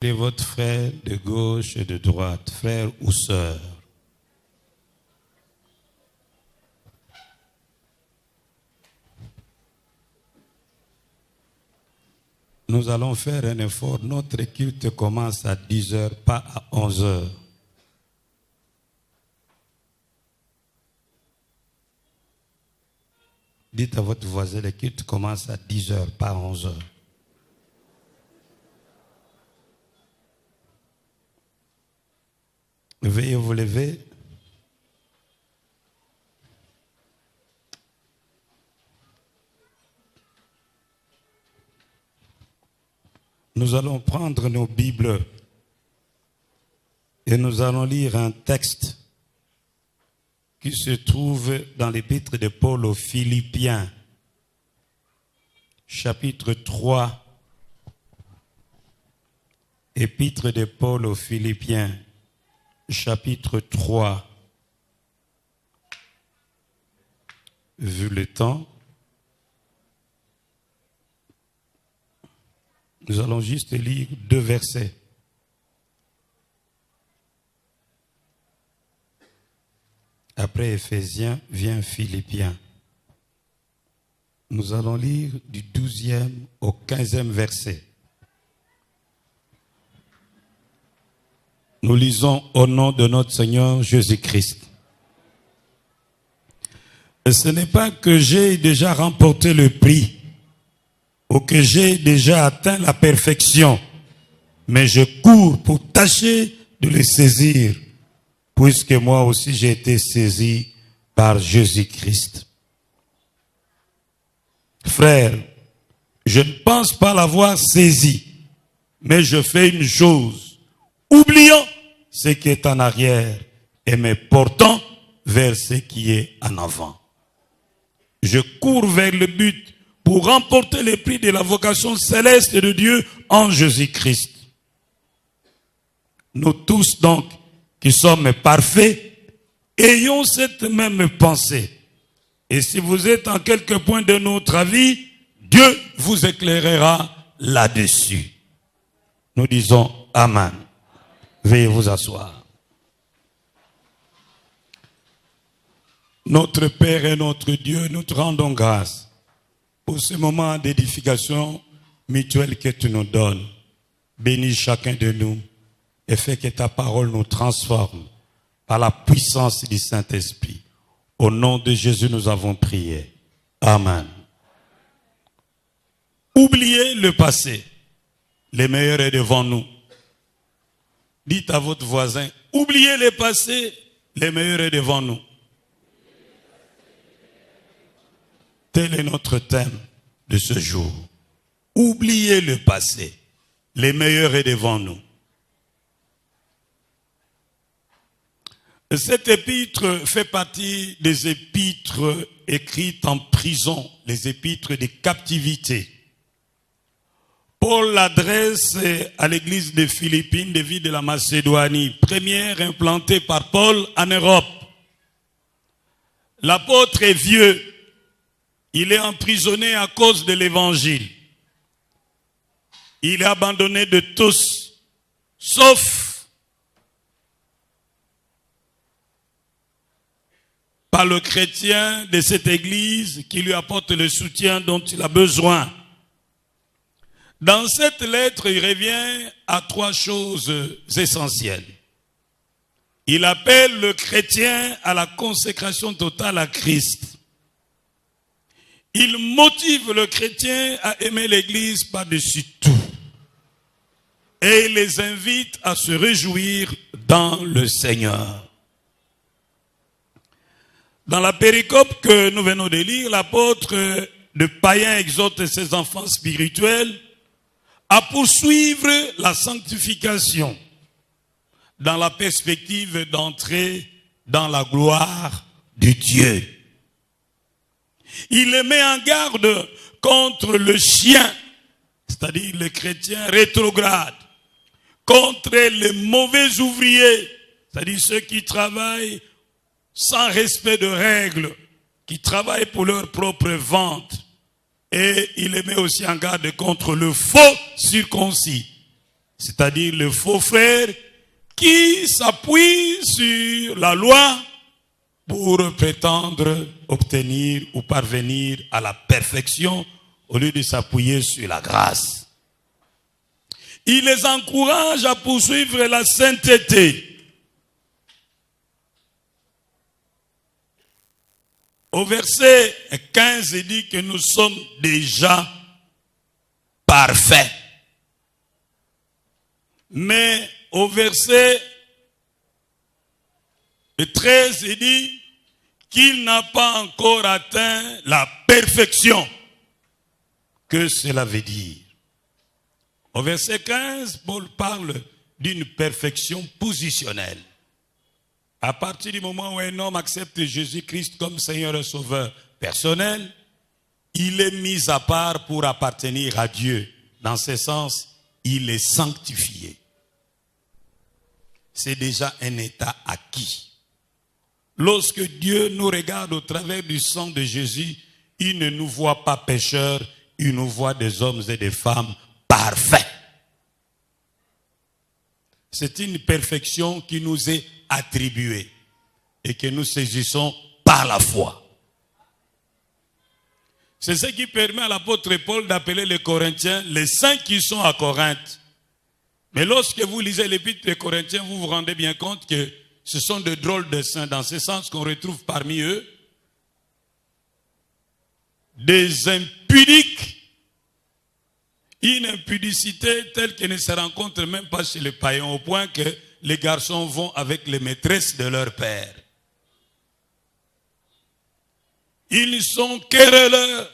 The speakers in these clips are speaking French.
de votre frère de gauche et de droite, frère ou sœur. Nous allons faire un effort. Notre culte commence à 10h, pas à 11h. Dites à votre voisin, le culte commence à 10h, pas à 11h. Veuillez vous lever. Nous allons prendre nos Bibles et nous allons lire un texte qui se trouve dans l'épître de Paul aux Philippiens, chapitre 3, épître de Paul aux Philippiens, chapitre 3. Vu le temps, nous allons juste lire 2 versets. Après Éphésiens vient Philippiens. Nous allons lire du 12e au 15e verset. Nous lisons au nom de notre Seigneur Jésus-Christ. Et ce n'est pas que j'ai déjà remporté le prix ou que j'ai déjà atteint la perfection, mais je cours pour tâcher de le saisir, puisque moi aussi j'ai été saisi par Jésus-Christ. Frère, je ne pense pas l'avoir saisi, mais je fais une chose, oubliant ce qui est en arrière et me portant vers ce qui est en avant. Je cours vers le but pour remporter le prix de la vocation céleste de Dieu en Jésus-Christ. Nous tous donc, qui sommes parfaits, ayons cette même pensée. Et si vous êtes en quelque point de notre avis, Dieu vous éclairera là-dessus. Nous disons Amen. Veuillez vous asseoir. Notre Père et notre Dieu, nous te rendons grâce pour ce moment d'édification mutuelle que tu nous donnes. Bénis chacun de nous et fais que ta parole nous transforme par la puissance du Saint-Esprit. Au nom de Jésus, nous avons prié. Amen. Oubliez le passé. Le meilleur est devant nous. Dites à votre voisin, oubliez le passé, le meilleur est devant nous. Tel est notre thème de ce jour. Oubliez le passé. Le meilleur est devant nous. Cet épître fait partie des épîtres écrites en prison, les épîtres de captivité. Paul l'adresse à l'église de Philippines, des villes de la Macédoine, première implantée par Paul en Europe. L'apôtre est vieux. Il est emprisonné à cause de l'évangile. Il est abandonné de tous, sauf par le chrétien de cette église qui lui apporte le soutien dont il a besoin. Dans cette lettre, il revient à 3 choses essentielles. Il appelle le chrétien à la consécration totale à Christ. Il motive le chrétien à aimer l'Église par-dessus tout. Et il les invite à se réjouir dans le Seigneur. Dans la péricope que nous venons de lire, l'apôtre de païen exhorte ses enfants spirituels à poursuivre la sanctification dans la perspective d'entrer dans la gloire de Dieu. Il les met en garde contre le chien, c'est-à-dire les chrétiens rétrogrades, contre les mauvais ouvriers, c'est-à-dire ceux qui travaillent sans respect de règles, qui travaillent pour leur propre vente. Et il les met aussi en garde contre le faux circoncis, c'est-à-dire le faux frère qui s'appuie sur la loi pour prétendre obtenir ou parvenir à la perfection au lieu de s'appuyer sur la grâce. Il les encourage à poursuivre la sainteté. Au verset 15, il dit que nous sommes déjà parfaits. Mais au verset 13, il dit qu'il n'a pas encore atteint la perfection. Que cela veut dire? Au verset 15, Paul parle d'une perfection positionnelle. À partir du moment où un homme accepte Jésus-Christ comme Seigneur et Sauveur personnel, il est mis à part pour appartenir à Dieu. Dans ce sens, il est sanctifié. C'est déjà un état acquis. Lorsque Dieu nous regarde au travers du sang de Jésus, il ne nous voit pas pécheurs, il nous voit des hommes et des femmes parfaits. C'est une perfection qui nous est attribuée et que nous saisissons par la foi. C'est ce qui permet à l'apôtre Paul d'appeler les Corinthiens les saints qui sont à Corinthe. Mais lorsque vous lisez l'épître des Corinthiens, vous vous rendez bien compte que ce sont de drôles de saints, dans ce sens qu'on retrouve parmi eux des impudiques, une impudicité telle qu'elle ne se rencontre même pas chez les païens, au point que les garçons vont avec les maîtresses de leur père. Ils sont querelleurs.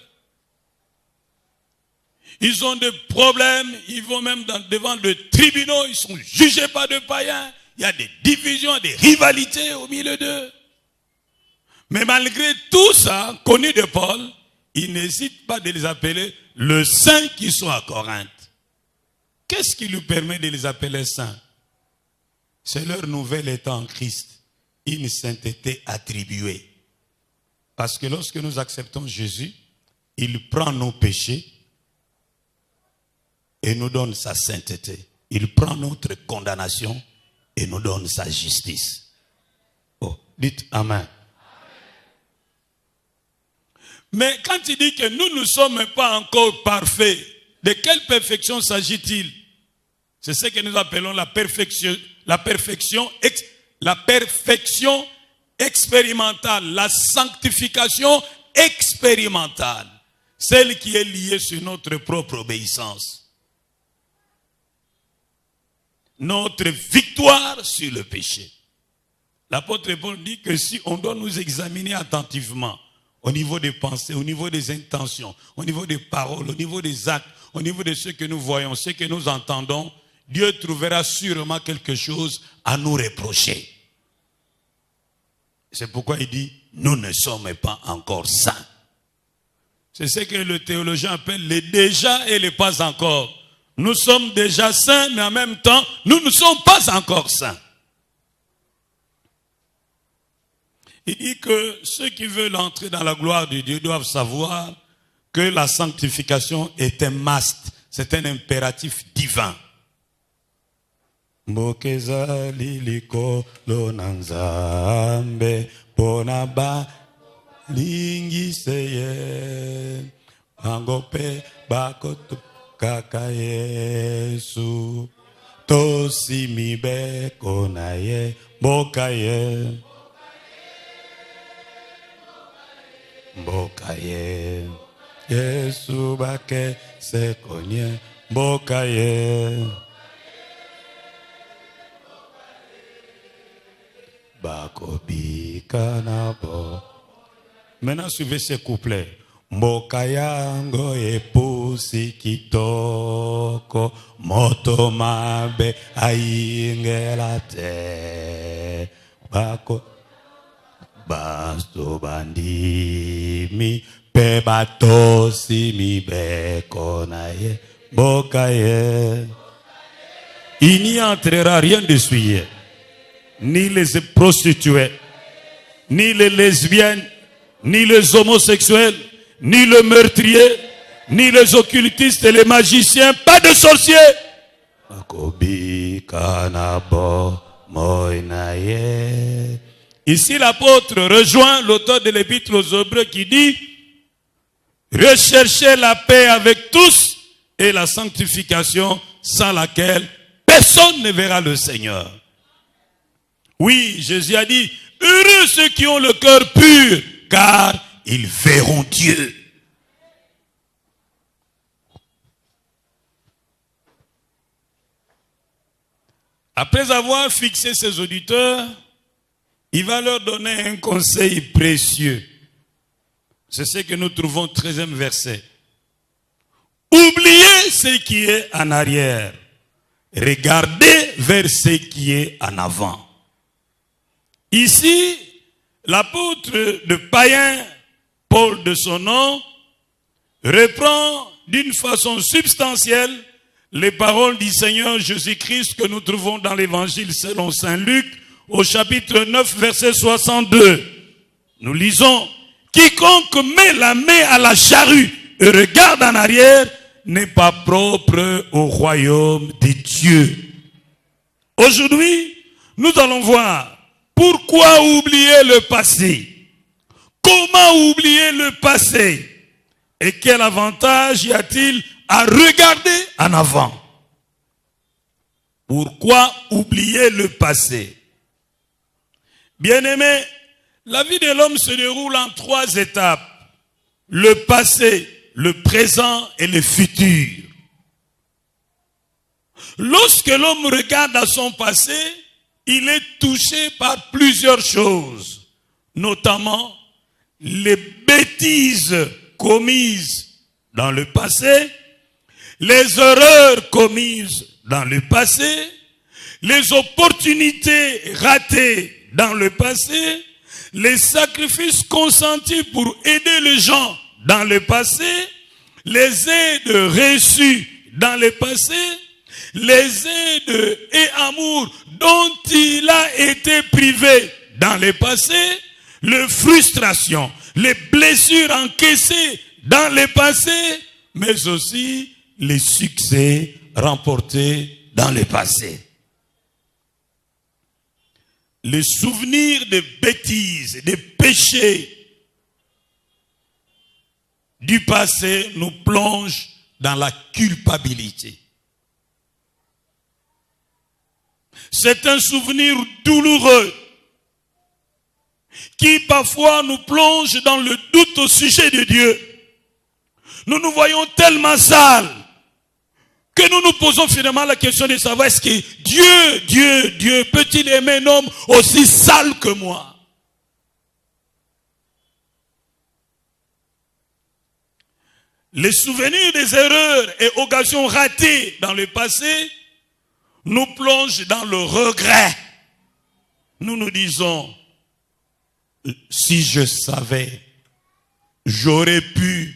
Ils ont des problèmes, ils vont même devant des tribunaux, ils sont jugés par des païens. Il y a des divisions, des rivalités au milieu d'eux. Mais malgré tout ça, connu de Paul, il n'hésite pas de les appeler les saints qui sont à Corinthe. Qu'est-ce qui lui permet de les appeler saints? C'est leur nouvel état en Christ, une sainteté attribuée. Parce que lorsque nous acceptons Jésus, il prend nos péchés et nous donne sa sainteté. Il prend notre condamnation et nous donne sa justice. Oh, dites Amen. Mais quand il dit que nous ne sommes pas encore parfaits, de quelle perfection s'agit-il? C'est ce que nous appelons la perfection expérimentale, la sanctification expérimentale, celle qui est liée sur notre propre obéissance. Notre victoire sur le péché. L'apôtre Paul dit que si on doit nous examiner attentivement, au niveau des pensées, au niveau des intentions, au niveau des paroles, au niveau des actes, au niveau de ce que nous voyons, ce que nous entendons, Dieu trouvera sûrement quelque chose à nous reprocher. C'est pourquoi il dit, nous ne sommes pas encore saints. C'est ce que le théologien appelle les déjà et les pas encore. Nous sommes déjà saints, mais en même temps, nous ne sommes pas encore saints. Il dit que ceux qui veulent entrer dans la gloire de Dieu doivent savoir que la sanctification est un must, c'est un impératif divin. Mbokeza liliko lonanzambe ponaba lingiseye angope bakoto kaka Yesu tosimibe konaye bokaye bokaye Yesu bake sekonye bokaye bakobika nabo. Maintenant suivez ces couplets. Mboka yango epusi kitoko moto mabe aingela te bako basto bandimi pe batosi mi beko na ye mboka ye. Il n'y entrera rien de souillé, ni les prostituées, ni les lesbiennes, ni les homosexuels, ni le meurtrier, ni les occultistes et les magiciens, pas de sorciers, Ici, l'apôtre rejoint l'auteur de l'épître aux Hébreux qui dit « Recherchez la paix avec tous et la sanctification sans laquelle personne ne verra le Seigneur. » Oui, Jésus a dit « Heureux ceux qui ont le cœur pur, car ils verront Dieu. » Après avoir fixé ses auditeurs, il va leur donner un conseil précieux. C'est ce que nous trouvons au 13e verset. Oubliez ce qui est en arrière. Regardez vers ce qui est en avant. Ici, l'apôtre de païen, Paul de son nom, reprend d'une façon substantielle les paroles du Seigneur Jésus-Christ que nous trouvons dans l'évangile selon saint Luc, au chapitre 9, verset 62. Nous lisons, « Quiconque met la main à la charrue et regarde en arrière n'est pas propre au royaume de Dieu. » Aujourd'hui, nous allons voir pourquoi oublier le passé, comment oublier le passé et quel avantage y a-t-il à regarder en avant. Pourquoi oublier le passé? Bien-aimés, la vie de l'homme se déroule en 3 étapes. Le passé, le présent et le futur. Lorsque l'homme regarde à son passé, il est touché par plusieurs choses, notamment les bêtises commises dans le passé, les erreurs commises dans le passé, les opportunités ratées dans le passé, les sacrifices consentis pour aider les gens dans le passé, les aides reçues dans le passé, les aides et amours dont il a été privé dans le passé, les frustrations, les blessures encaissées dans le passé, mais aussi les succès remportés dans le passé. Les souvenirs des bêtises, des péchés du passé nous plongent dans la culpabilité. C'est un souvenir douloureux qui parfois nous plonge dans le doute au sujet de Dieu. Nous nous voyons tellement sales que nous nous posons finalement la question de savoir est-ce que Dieu peut-il aimer un homme aussi sale que moi? Les souvenirs des erreurs et occasions ratées dans le passé nous plongent dans le regret. Nous nous disons, si je savais, j'aurais pu.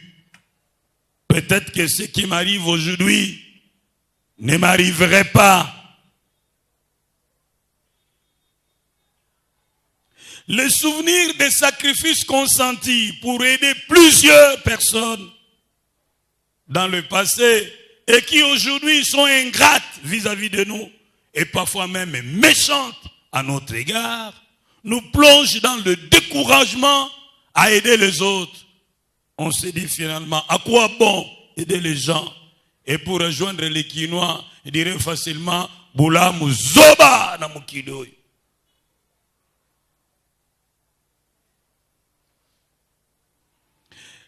Peut-être que ce qui m'arrive aujourd'hui ne m'arriverait pas. Les souvenirs des sacrifices consentis pour aider plusieurs personnes dans le passé et qui aujourd'hui sont ingrates vis-à-vis de nous et parfois même méchantes à notre égard, nous plongent dans le découragement à aider les autres. On se dit finalement, à quoi bon aider les gens? Et pour rejoindre les Quinois, il dirait facilement, Boula Mouzoba na Mukidoy.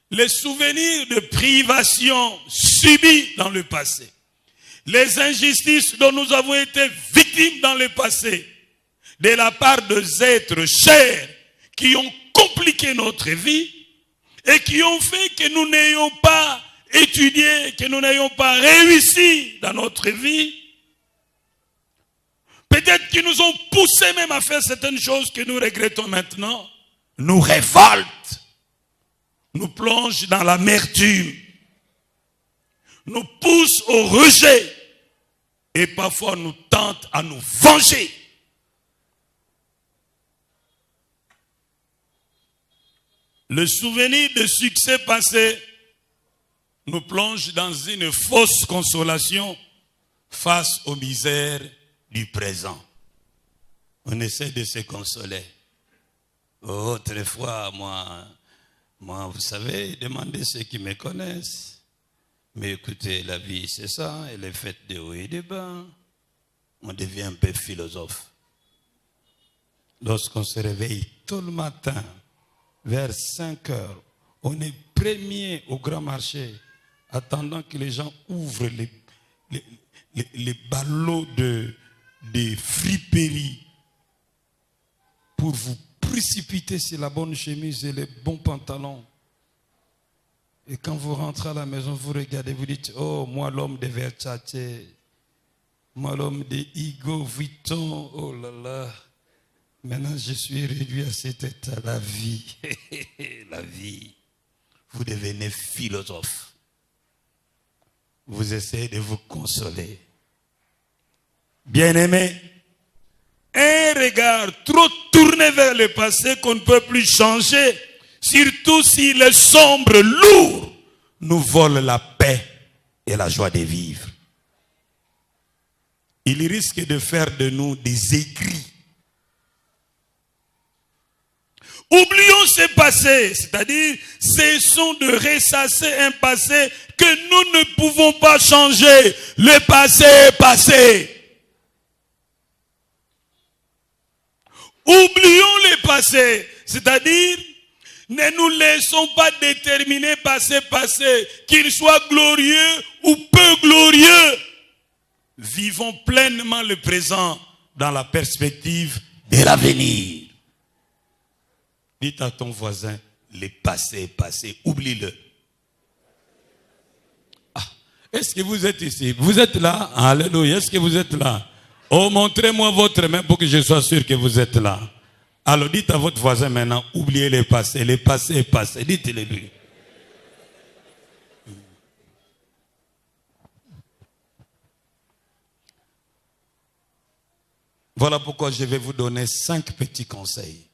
Les souvenirs de privation subies dans le passé, les injustices dont nous avons été victimes dans le passé, de la part des êtres chers qui ont compliqué notre vie et qui ont fait que nous n'ayons pas étudié, que nous n'ayons pas réussi dans notre vie. Peut-être qu'ils nous ont poussé même à faire certaines choses que nous regrettons maintenant, nous révoltent, nous plongent dans l'amertume, nous poussent au rejet et parfois nous tentent à nous venger. Le souvenir de succès passé nous plonge dans une fausse consolation face aux misères du présent. On essaie de se consoler. Autrefois, moi, vous savez, demandez ceux qui me connaissent. Mais écoutez, la vie, c'est ça, elle est faite de haut et de bas. On devient un peu philosophe. Lorsqu'on se réveille tôt le matin, vers 5 heures, on est premier au grand marché, attendant que les gens ouvrent les ballots de friperies pour vous précipiter sur la bonne chemise et les bons pantalons. Et quand vous rentrez à la maison, vous regardez, vous dites, oh, moi l'homme de Versace, moi l'homme de Hugo Vuitton, oh là là, maintenant je suis réduit à cet état, la vie, la vie. Vous devenez philosophe. Vous essayez de vous consoler. Bien-aimés, un regard trop tourné vers le passé qu'on ne peut plus changer, surtout s'il est sombre, lourd, nous vole la paix et la joie de vivre. Il risque de faire de nous des aigris. Oublions ce passé, c'est-à-dire cessons de ressasser un passé que nous ne pouvons pas changer. Le passé est passé. Oublions le passé, c'est-à-dire ne nous laissons pas déterminer par ce passé, qu'il soit glorieux ou peu glorieux. Vivons pleinement le présent dans la perspective de l'avenir. Dites à ton voisin, le passé est passé, oublie-le. Ah, est-ce que vous êtes ici? Vous êtes là? Alléluia, est-ce que vous êtes là? Oh, montrez-moi votre main pour que je sois sûr que vous êtes là. Alors dites à votre voisin maintenant, oubliez le passé est passé, dites-le lui. Voilà pourquoi je vais vous donner 5 petits conseils.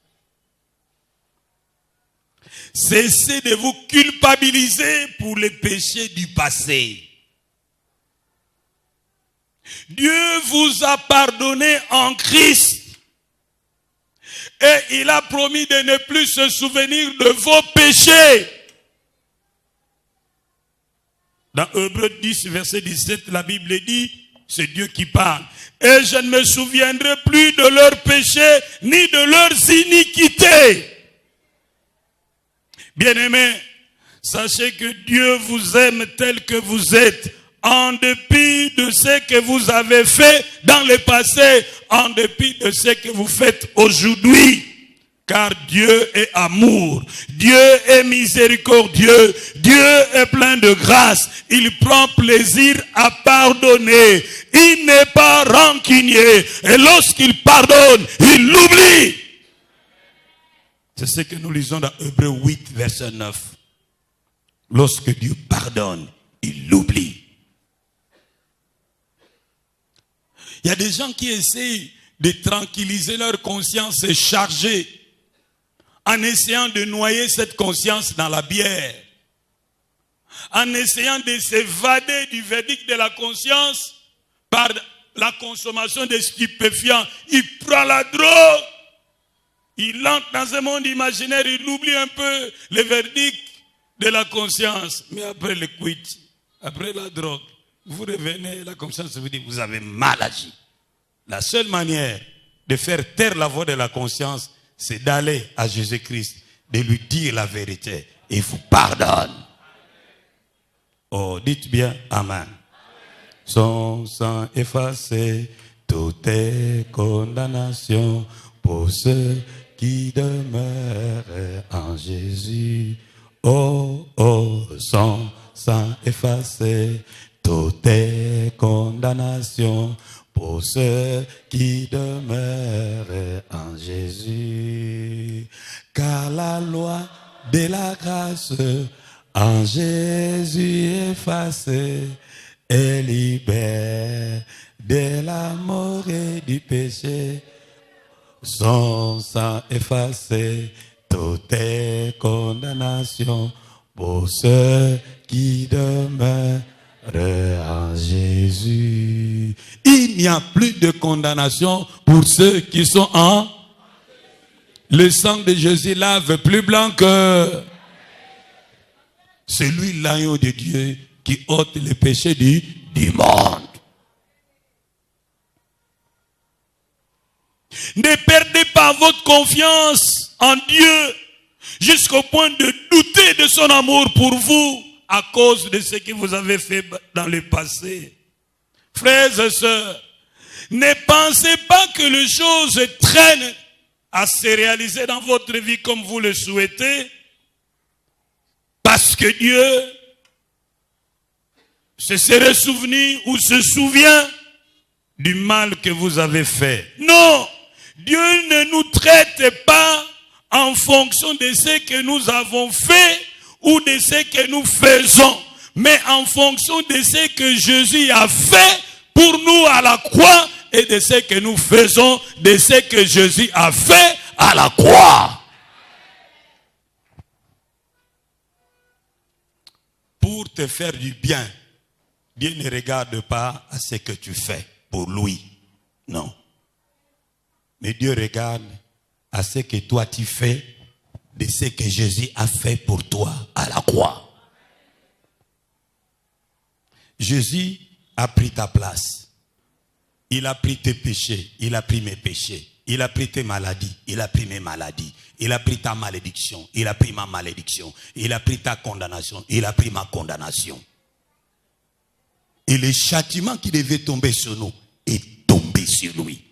Cessez de vous culpabiliser pour les péchés du passé. Dieu vous a pardonné en Christ. Et il a promis de ne plus se souvenir de vos péchés. Dans Hébreux 10, verset 17, la Bible dit, c'est Dieu qui parle. Et je ne me souviendrai plus de leurs péchés ni de leurs iniquités. Bien-aimés, sachez que Dieu vous aime tel que vous êtes, en dépit de ce que vous avez fait dans le passé, en dépit de ce que vous faites aujourd'hui. Car Dieu est amour, Dieu est miséricordieux, Dieu est plein de grâce. Il prend plaisir à pardonner. Il n'est pas rancunier. Et lorsqu'il pardonne, il l'oublie. C'est ce que nous lisons dans Hébreux 8, verset 9. Lorsque Dieu pardonne, il l'oublie. Il y a des gens qui essayent de tranquilliser leur conscience chargée en essayant de noyer cette conscience dans la bière, en essayant de s'évader du verdict de la conscience par la consommation de stupéfiants. Il prend la drogue, il entre dans un monde imaginaire, il oublie un peu le verdict de la conscience. Mais après le quit, après la drogue, vous revenez, la conscience vous dit, vous avez mal agi. La seule manière de faire taire la voix de la conscience, c'est d'aller à Jésus-Christ, de lui dire la vérité. Et il vous pardonne. Oh, dites bien Amen. Son sang effacé, toutes tes condamnations pour ceux qui demeurent en Jésus. Oh, oh, son sang effacé, toutes tes condamnations pour ceux qui demeurent en Jésus. Car la loi de la grâce en Jésus effacée et libère de la mort et du péché. Son sang effacé, toutes tes condamnations pour ceux qui demeurent en Jésus. n'y a plus de condamnation pour ceux qui sont en... Le sang de Jésus lave plus blanc que... C'est lui l'agneau de Dieu qui ôte les péchés du monde. Ne perdez pas votre confiance en Dieu jusqu'au point de douter de son amour pour vous à cause de ce que vous avez fait dans le passé. Frères et sœurs, ne pensez pas que les choses traînent à se réaliser dans votre vie comme vous le souhaitez, parce que Dieu se serait souvenu ou se souvient du mal que vous avez fait. Non, Dieu ne nous traite pas en fonction de ce que nous avons fait ou de ce que nous faisons, mais en fonction de ce que Jésus a fait pour nous à la croix et de ce que nous faisons, de ce que Jésus a fait à la croix. Pour te faire du bien, Dieu ne regarde pas à ce que tu fais pour lui. Non. Mais Dieu regarde à ce que toi tu fais de ce que Jésus a fait pour toi à la croix. Jésus a pris ta place. Il a pris tes péchés. Il a pris mes péchés. Il a pris tes maladies. Il a pris mes maladies. Il a pris ta malédiction. Il a pris ma malédiction. Il a pris ta condamnation. Il a pris ma condamnation. Et le châtiment qui devait tomber sur nous est tombé sur lui.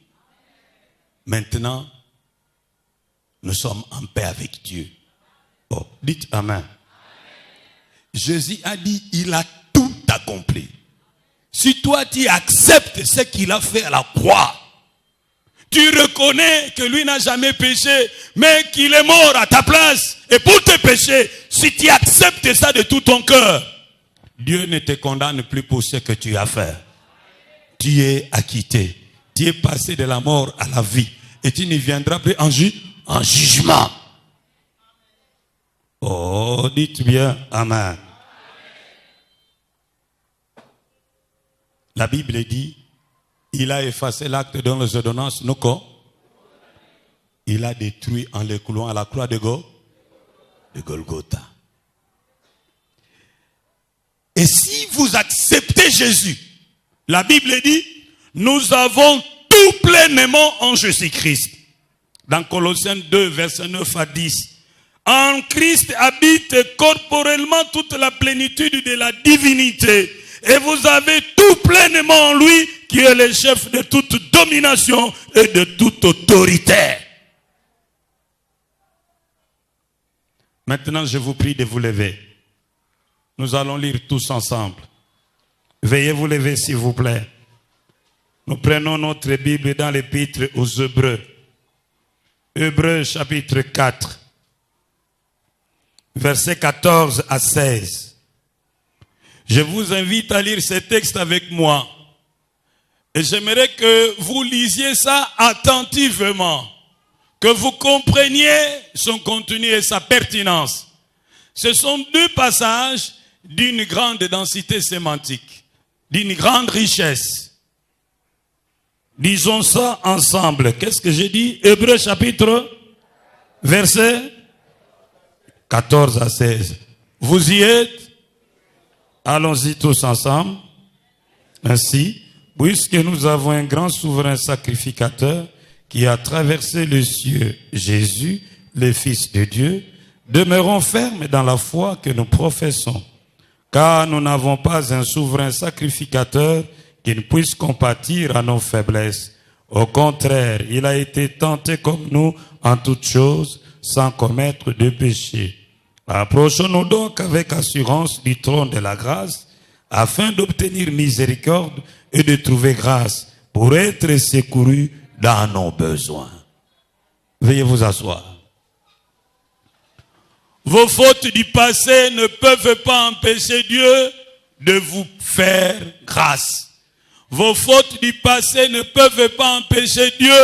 Maintenant, nous sommes en paix avec Dieu. Oh, dites Amen. Jésus a dit, il a tout accompli. Si toi tu acceptes ce qu'il a fait à la croix, tu reconnais que lui n'a jamais péché, mais qu'il est mort à ta place. Et pour tes péchés, si tu acceptes ça de tout ton cœur, Dieu ne te condamne plus pour ce que tu as fait. Tu es acquitté. Tu es passé de la mort à la vie. Et tu ne viendras plus en jugement. Oh, dites bien Amen. La Bible dit, il a effacé l'acte dans les ordonnances, nos corps. Il a détruit en les coulant à la croix de Golgotha. Et si vous acceptez Jésus, la Bible dit, nous avons tout pleinement en Jésus-Christ. Dans Colossiens 2, versets 9 à 10. En Christ habite corporellement toute la plénitude de la divinité. Et vous avez tout pleinement en lui, qui est le chef de toute domination et de toute autorité. Maintenant, je vous prie de vous lever. Nous allons lire tous ensemble. Veuillez vous lever, s'il vous plaît. Nous prenons notre Bible dans l'épître aux Hébreux. Hébreux chapitre 4, versets 14 à 16. Je vous invite à lire ce texte avec moi. Et j'aimerais que vous lisiez ça attentivement. Que vous compreniez son contenu et sa pertinence. Ce sont deux passages d'une grande densité sémantique, d'une grande richesse. Disons ça ensemble. Qu'est-ce que j'ai dit? Hébreux chapitre, verset 14 à 16. Vous y êtes? Allons-y tous ensemble. Ainsi, puisque nous avons un grand souverain sacrificateur qui a traversé les cieux, Jésus, le Fils de Dieu, demeurons fermes dans la foi que nous professons. Car nous n'avons pas un souverain sacrificateur qui ne puisse compatir à nos faiblesses. Au contraire, il a été tenté comme nous en toutes choses, sans commettre de péché. Approchons-nous donc avec assurance du trône de la grâce, afin d'obtenir miséricorde et de trouver grâce pour être secourus dans nos besoins. Veuillez vous asseoir. Vos fautes du passé ne peuvent pas empêcher Dieu de vous faire grâce. Vos fautes du passé ne peuvent pas empêcher Dieu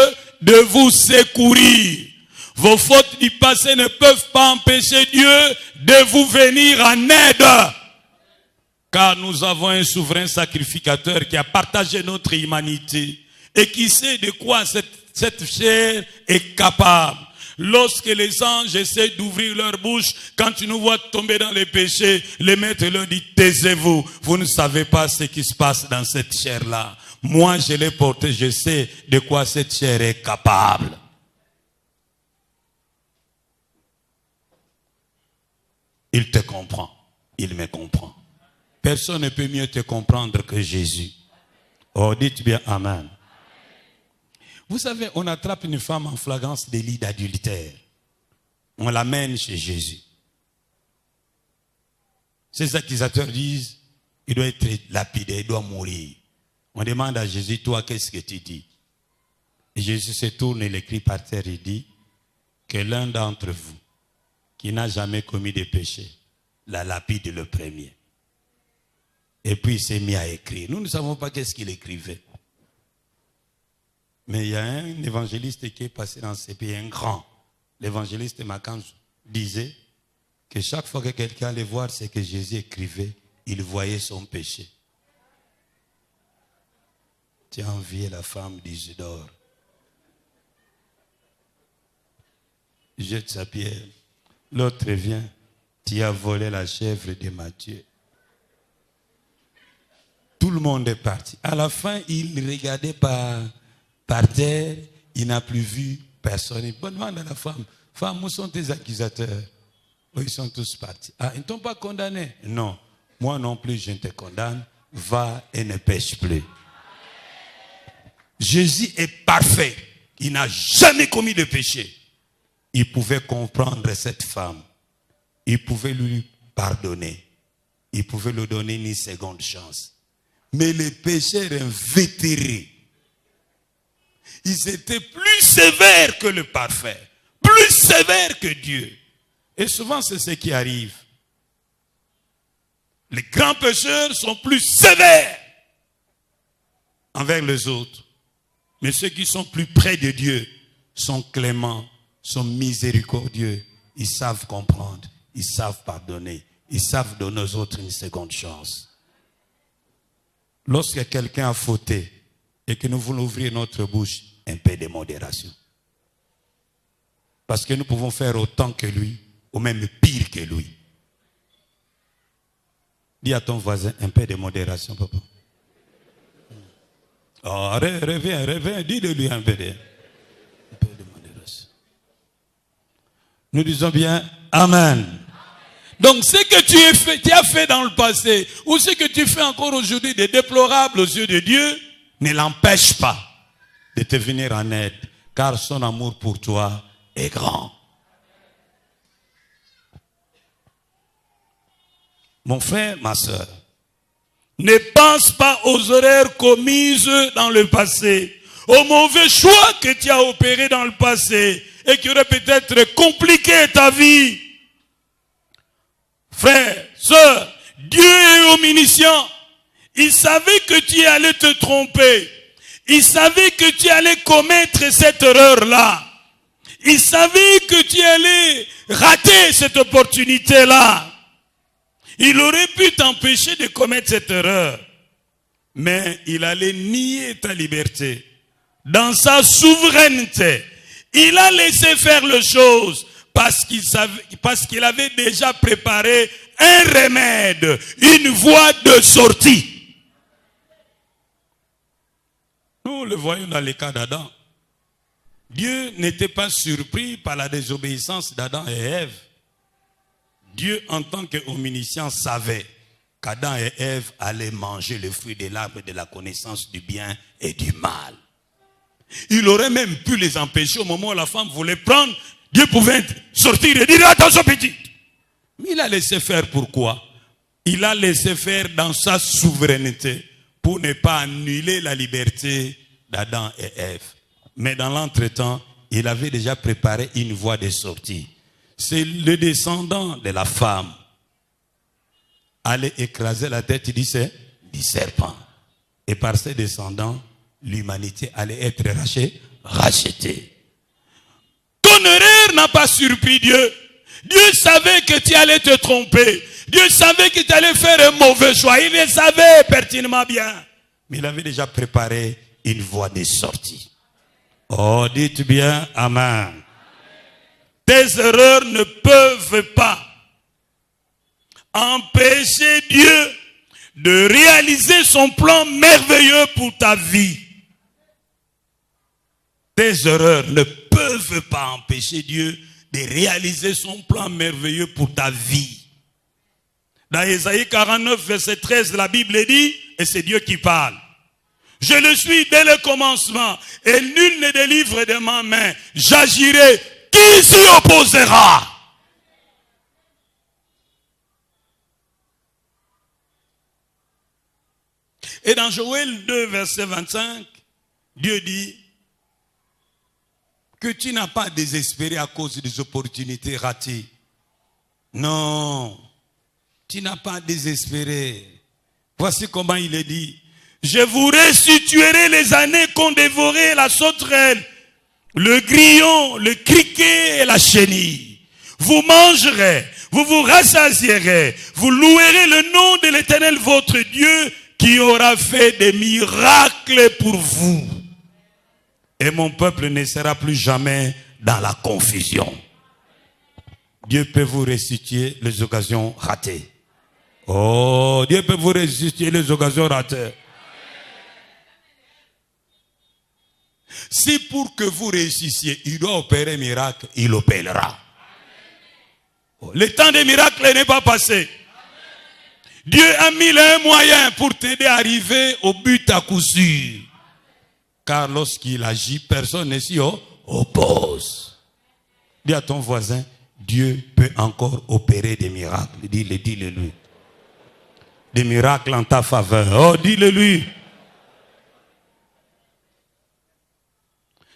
de vous secourir. Vos fautes du passé ne peuvent pas empêcher Dieu de vous venir en aide. Car nous avons un souverain sacrificateur qui a partagé notre humanité et qui sait de quoi cette chair est capable. Lorsque les anges essaient d'ouvrir leur bouche, quand ils nous voient tomber dans les péchés, les maîtres leur disent, taisez-vous, vous ne savez pas ce qui se passe dans cette chair-là. Moi, je l'ai portée, je sais de quoi cette chair est capable. Il te comprend, il me comprend. Personne ne peut mieux te comprendre que Jésus. Oh, dites bien Amen. Vous savez, on attrape une femme en flagrance délit d'adultère. On l'amène chez Jésus. Ces accusateurs disent, il doit être lapidé, il doit mourir. On demande à Jésus, toi, qu'est-ce que tu dis? Et Jésus se tourne et l'écrit par terre et dit, que l'un d'entre vous, qui n'a jamais commis de péché, la lapide le premier. Et puis il s'est mis à écrire. Nous ne savons pas qu'est-ce qu'il écrivait. Mais il y a un évangéliste qui est passé dans ces pays, un grand. L'évangéliste Makanzu disait que chaque fois que quelqu'un allait voir ce que Jésus écrivait, il voyait son péché. Tu as envié la femme d'Isidore. Jette sa pierre. L'autre vient. Tu as volé la chèvre de Matthieu. Tout le monde est parti. À la fin, il regardait par terre, il n'a plus vu personne. Il demande à la femme, femme, où sont tes accusateurs? Oh, ils sont tous partis. Ah, ils ne t'ont pas condamné? Non, moi non plus je ne te condamne. Va et ne pêche plus. Jésus est parfait. Il n'a jamais commis de péché. Il pouvait comprendre cette femme. Il pouvait lui pardonner. Il pouvait lui donner une seconde chance. Mais les pécheurs invétérés, ils étaient plus sévères que le parfait, plus sévères que Dieu. Et souvent, c'est ce qui arrive. Les grands pécheurs sont plus sévères envers les autres. Mais ceux qui sont plus près de Dieu sont cléments, sont miséricordieux. Ils savent comprendre, ils savent pardonner, ils savent donner aux autres une seconde chance. Lorsque quelqu'un a fauté et que nous voulons ouvrir notre bouche, un peu de modération. Parce que nous pouvons faire autant que lui, ou même pire que lui. Dis à ton voisin, un peu de modération, papa. Oh, reviens, dis-le-lui un peu de modération. Nous disons bien, Amen. Donc ce que tu as fait dans le passé, ou ce que tu fais encore aujourd'hui de déplorable aux yeux de Dieu, ne l'empêche pas de te venir en aide, car son amour pour toi est grand. Mon frère, ma soeur, ne pense pas aux erreurs commises dans le passé, aux mauvais choix que tu as opérés dans le passé et qui auraient peut-être compliqué ta vie. Frère, sœur, Dieu est omniscient. Il savait que tu allais te tromper. Il savait que tu allais commettre cette erreur-là. Il savait que tu allais rater cette opportunité-là. Il aurait pu t'empêcher de commettre cette erreur. Mais il allait nier ta liberté. Dans sa souveraineté, il a laissé faire les choses. Parce qu'il avait déjà préparé un remède, une voie de sortie. Nous le voyons dans le cas d'Adam. Dieu n'était pas surpris par la désobéissance d'Adam et Ève. Dieu, en tant qu'omniscient, savait qu'Adam et Ève allaient manger le fruit de l'arbre de la connaissance du bien et du mal. Il aurait même pu les empêcher au moment où la femme voulait prendre. Dieu pouvait sortir et dire, attention petite. Mais il a laissé faire pourquoi? Il a laissé faire dans sa souveraineté pour ne pas annuler la liberté d'Adam et Ève. Mais dans l'entretemps, il avait déjà préparé une voie de sortie. C'est le descendant de la femme allait écraser la tête du serpent. Et par ses descendants, l'humanité allait être rachetée. Ton erreur n'a pas surpris Dieu. Dieu savait que tu allais te tromper. Dieu Dieu savait qu'il allait faire un mauvais choix. Il le savait pertinemment bien. Mais il avait déjà préparé une voie de sortie. Oh, dites bien Amen. Tes erreurs ne peuvent pas empêcher Dieu de réaliser son plan merveilleux pour ta vie. Tes erreurs ne peuvent pas empêcher Dieu de réaliser son plan merveilleux pour ta vie. Dans Ésaïe 49, verset 13, la Bible dit, et c'est Dieu qui parle, « Je le suis dès le commencement, et nul ne délivre de ma main. J'agirai, qui s'y opposera ?» Et dans Joël 2, verset 25, Dieu dit que tu n'as pas désespéré à cause des opportunités ratées. Non, tu n'as pas désespéré. Voici comment il est dit. Je vous restituerai les années qu'ont dévoré la sauterelle, le grillon, le criquet et la chenille. Vous mangerez, vous vous rassasierez, vous louerez le nom de l'Éternel votre Dieu qui aura fait des miracles pour vous. Et mon peuple ne sera plus jamais dans la confusion. Dieu peut vous restituer les occasions ratées. Oh, Dieu peut vous restituer les occasions ratées. Si pour que vous réussissiez, il doit opérer un miracle, il opérera. Le temps des miracles n'est pas passé. Dieu a mis un moyen pour t'aider à arriver au but à coup sûr. Car lorsqu'il agit, personne ne s'y oppose. Dis à ton voisin, Dieu peut encore opérer des miracles. Dis-le lui. Des miracles en ta faveur. Oh, dis-le lui.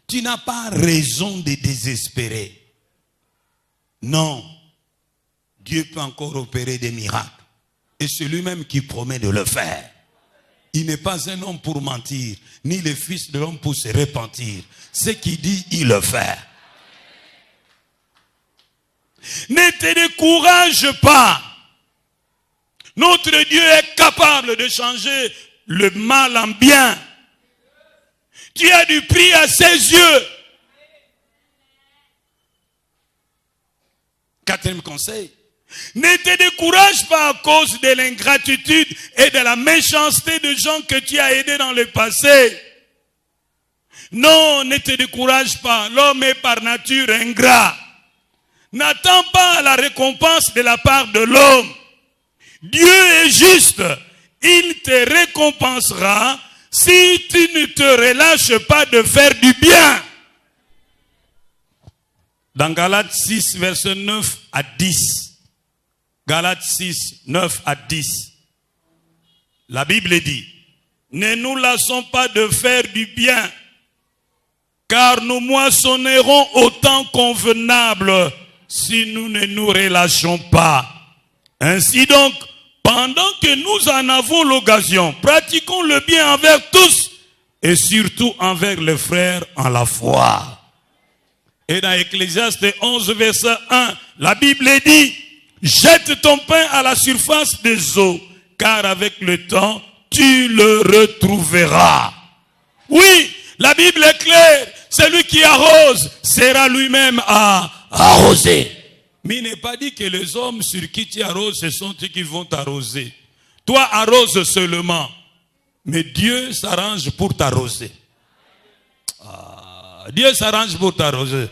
Tu n'as pas raison de désespérer. Non. Dieu peut encore opérer des miracles. Et c'est lui-même qui promet de le faire. Il n'est pas un homme pour mentir, ni le fils de l'homme pour se repentir. Ce qu'il dit, il le fait. Ne te décourage pas. Notre Dieu est capable de changer le mal en bien. Tu as du prix à ses yeux. Quatrième conseil. Ne te décourage pas à cause de l'ingratitude et de la méchanceté de gens que tu as aidés dans le passé. Non, ne te décourage pas. L'homme est par nature ingrat. N'attends pas la récompense de la part de l'homme. Dieu est juste. Il te récompensera si tu ne te relâches pas de faire du bien. Dans Galates 6, verset 9 à 10. Galates 6, 9 à 10. La Bible dit, ne nous lassons pas de faire du bien, car nous moissonnerons au temps convenable si nous ne nous relâchons pas. Ainsi donc, pendant que nous en avons l'occasion, pratiquons le bien envers tous et surtout envers les frères en la foi. Et dans Ecclésiaste 11, verset 1, la Bible dit, jette ton pain à la surface des eaux, car avec le temps, tu le retrouveras. Oui, la Bible est claire. Celui qui arrose sera lui-même arrosé. Mais il n'est pas dit que les hommes sur qui tu arroses, ce sont ceux qui vont t'arroser. Toi, arrose seulement. Mais Dieu s'arrange pour t'arroser. Dieu s'arrange pour t'arroser.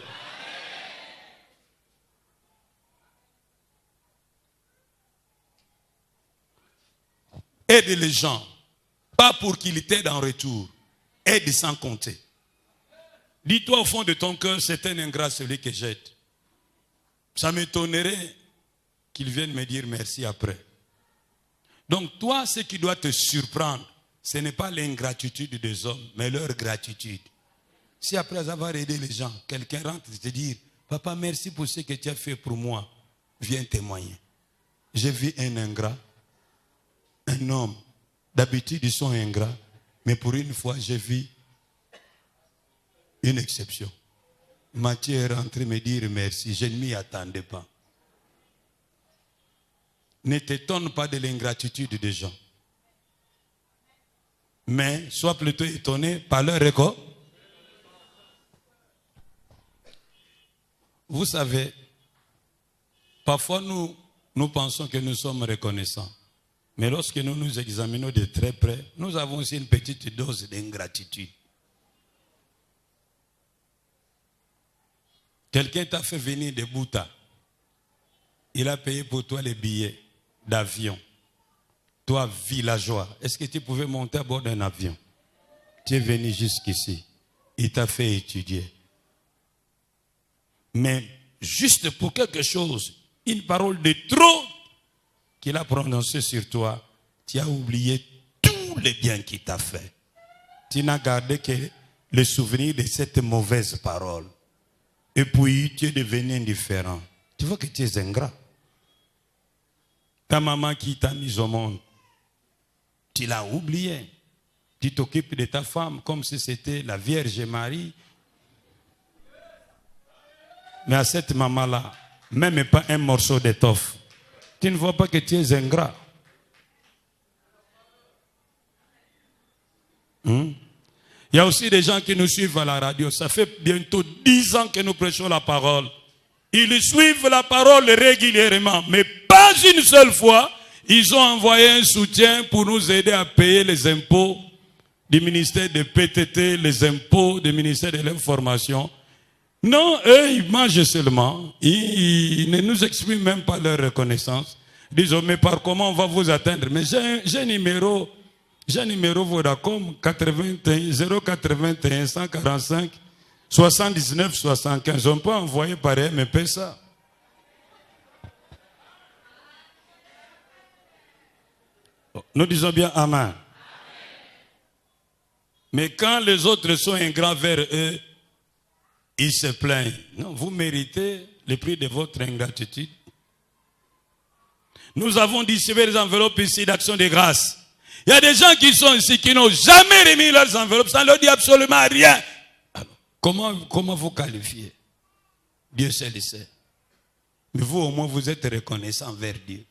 Aide les gens, pas pour qu'ils t'aident en retour. Aide sans compter. Dis-toi au fond de ton cœur, c'est un ingrat celui que j'aide. Ça m'étonnerait qu'il vienne me dire merci après. Donc toi, ce qui doit te surprendre, ce n'est pas l'ingratitude des hommes, mais leur gratitude. Si après avoir aidé les gens, quelqu'un rentre et te dit, papa, merci pour ce que tu as fait pour moi, viens témoigner. J'ai vu un ingrat. Un homme, d'habitude ils sont ingrats, mais pour une fois j'ai vu une exception. Matthieu est rentré me dire merci, je ne m'y attendais pas. Ne t'étonne pas de l'ingratitude des gens. Mais sois plutôt étonné par leur récord. Vous savez, parfois nous pensons que nous sommes reconnaissants. Mais lorsque nous nous examinons de très près, nous avons aussi une petite dose d'ingratitude. Quelqu'un t'a fait venir de Bouta. Il a payé pour toi les billets d'avion. Toi, villageois, est-ce que tu pouvais monter à bord d'un avion? Tu es venu jusqu'ici. Il t'a fait étudier. Mais juste pour quelque chose, une parole de trop qu'il a prononcée sur toi, tu as oublié tous les biens qu'il t'a fait. Tu n'as gardé que le souvenir de cette mauvaise parole. Et puis, tu es devenu indifférent. Tu vois que tu es ingrat. Ta maman qui t'a mis au monde, tu l'as oublié. Tu t'occupes de ta femme comme si c'était la Vierge Marie. Mais à cette maman-là, même pas un morceau d'étoffe. Tu ne vois pas que tu es ingrat. Il y a aussi des gens qui nous suivent à la radio. Ça fait bientôt 10 ans que nous prêchons la parole. Ils suivent la parole régulièrement, mais pas une seule fois, ils ont envoyé un soutien pour nous aider à payer les impôts du ministère de PTT, les impôts du ministère de l'information. Non, eux, ils mangent seulement. Ils ne nous expriment même pas leur reconnaissance. Disons, mais par comment on va vous atteindre? Mais j'ai un numéro Vodacom 081 145 79 75. On peut envoyer par MP ça. Nous disons bien Amen. Mais quand les autres sont ingrats vers eux, ils se plaignent. Non, vous méritez le prix de votre ingratitude. Nous avons distribué les enveloppes ici d'action de grâce. Il y a des gens qui sont ici qui n'ont jamais remis leurs enveloppes, ça ne leur dit absolument rien. Alors, comment vous qualifiez? Dieu seul le sait. Mais vous au moins vous êtes reconnaissant envers Dieu.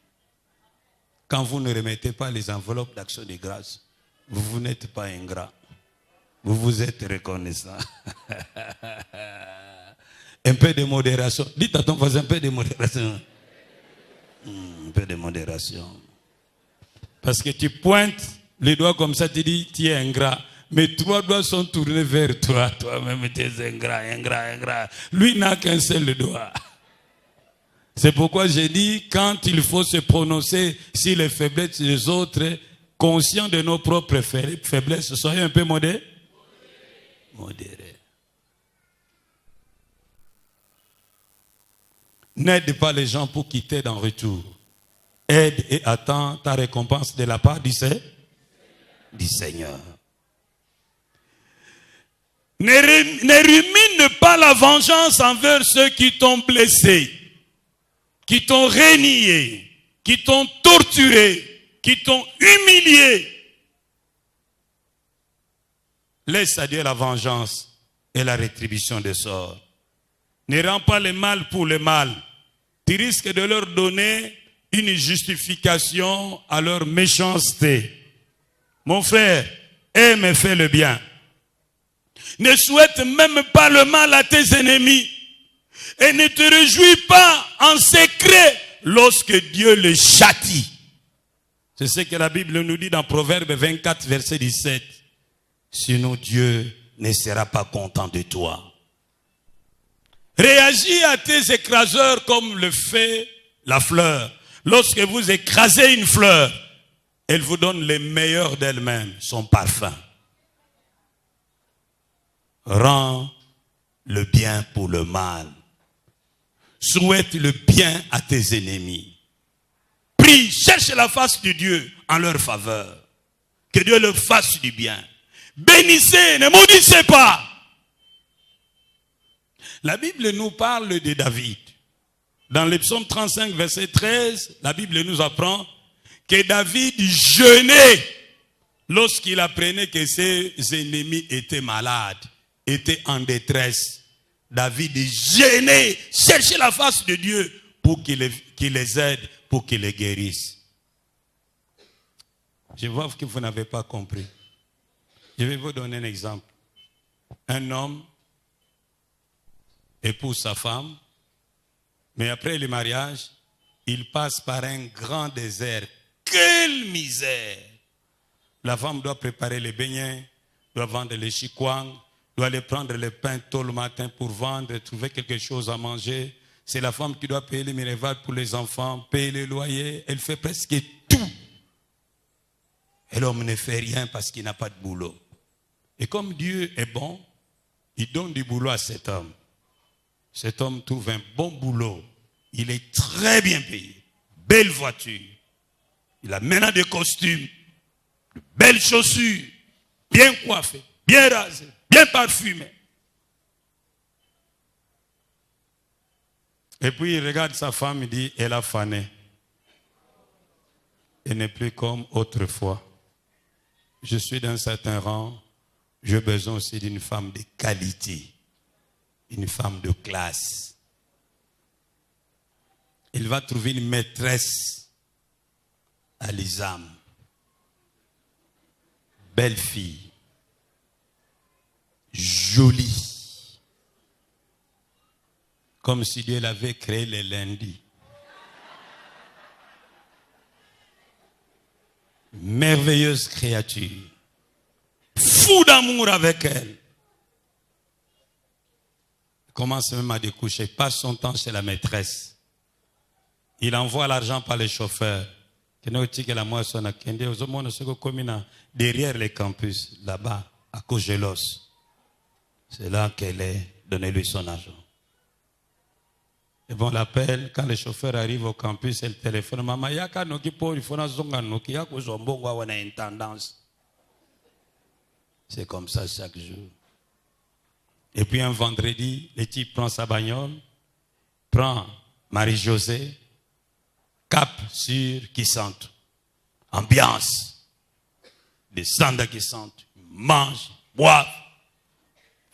Quand vous ne remettez pas les enveloppes d'action de grâce, vous n'êtes pas ingrat. Vous êtes reconnaissant. Un peu de modération. Dites à ton voisin un peu de modération. Un peu de modération. Parce que tu pointes les doigts comme ça, tu dis, tu es ingrat. Mais 3 doigts sont tournés vers toi. Toi-même, tu es ingrat. Lui n'a qu'un seul doigt. C'est pourquoi j'ai dit, quand il faut se prononcer sur les faiblesses des autres, conscients de nos propres faiblesses, soyez un peu modérés. N'aide pas les gens pour qu'ils t'aident en retour. Aide et attends ta récompense de la part du Seigneur. Ne rumine pas la vengeance envers ceux qui t'ont blessé, qui t'ont renié, qui t'ont torturé, qui t'ont humilié. Laisse à Dieu la vengeance et la rétribution des sorts. Ne rends pas le mal pour le mal. Tu risques de leur donner une justification à leur méchanceté. Mon frère, aime et fais le bien. Ne souhaite même pas le mal à tes ennemis. Et ne te réjouis pas en secret lorsque Dieu les châtie. C'est ce que la Bible nous dit dans Proverbe 24, verset 17. Sinon Dieu ne sera pas content de toi. Réagis à tes écraseurs comme le fait la fleur. Lorsque vous écrasez une fleur, elle vous donne le meilleur d'elle-même, son parfum. Rends le bien pour le mal. Souhaite le bien à tes ennemis. Prie, cherche la face de Dieu en leur faveur. Que Dieu leur fasse du bien. Bénissez, ne maudissez pas. La Bible nous parle de David. Dans le psaume 35, verset 13, la Bible nous apprend que David jeûnait lorsqu'il apprenait que ses ennemis étaient malades, étaient en détresse. David jeûnait, cherchait la face de Dieu pour qu'il les aide, pour qu'il les guérisse. Je vois que vous n'avez pas compris. Je vais vous donner un exemple. Un homme épouse sa femme, mais après le mariage, il passe par un grand désert. Quelle misère! La femme doit préparer les beignets, doit vendre les chikwang, doit aller prendre le pain tôt le matin pour vendre, trouver quelque chose à manger. C'est la femme qui doit payer les minervales pour les enfants, payer les loyers. Elle fait presque tout. Et l'homme ne fait rien parce qu'il n'a pas de boulot. Et comme Dieu est bon, il donne du boulot à cet homme. Cet homme trouve un bon boulot. Il est très bien payé. Belle voiture. Il a maintenant des costumes, de belles chaussures, bien coiffé, bien rasé, bien parfumé. Et puis il regarde sa femme et dit, elle a fané. Elle n'est plus comme autrefois. Je suis d'un certain rang, j'ai besoin aussi d'une femme de qualité, une femme de classe. Il va trouver une maîtresse à l'Isam. Belle fille, jolie, comme si Dieu l'avait créé le lundi. Merveilleuse créature, fou d'amour avec elle. Il commence même à découcher, il passe son temps chez la maîtresse. Il envoie l'argent par les chauffeurs. Derrière les campus, là-bas, à Cogelos. C'est là qu'elle est, donnez-lui son argent. Et bon, l'appelle, quand le chauffeur arrive au campus, elle téléphone. Maman, yaka noki po, il faut na zonga noki, yako zombongo on a une tendance. C'est comme ça chaque jour. Et puis un vendredi, le type prend sa bagnole, prend Marie-Josée, cap sur Kissantou. Ambiance. Descendent à Kissantou. Mange, boivent.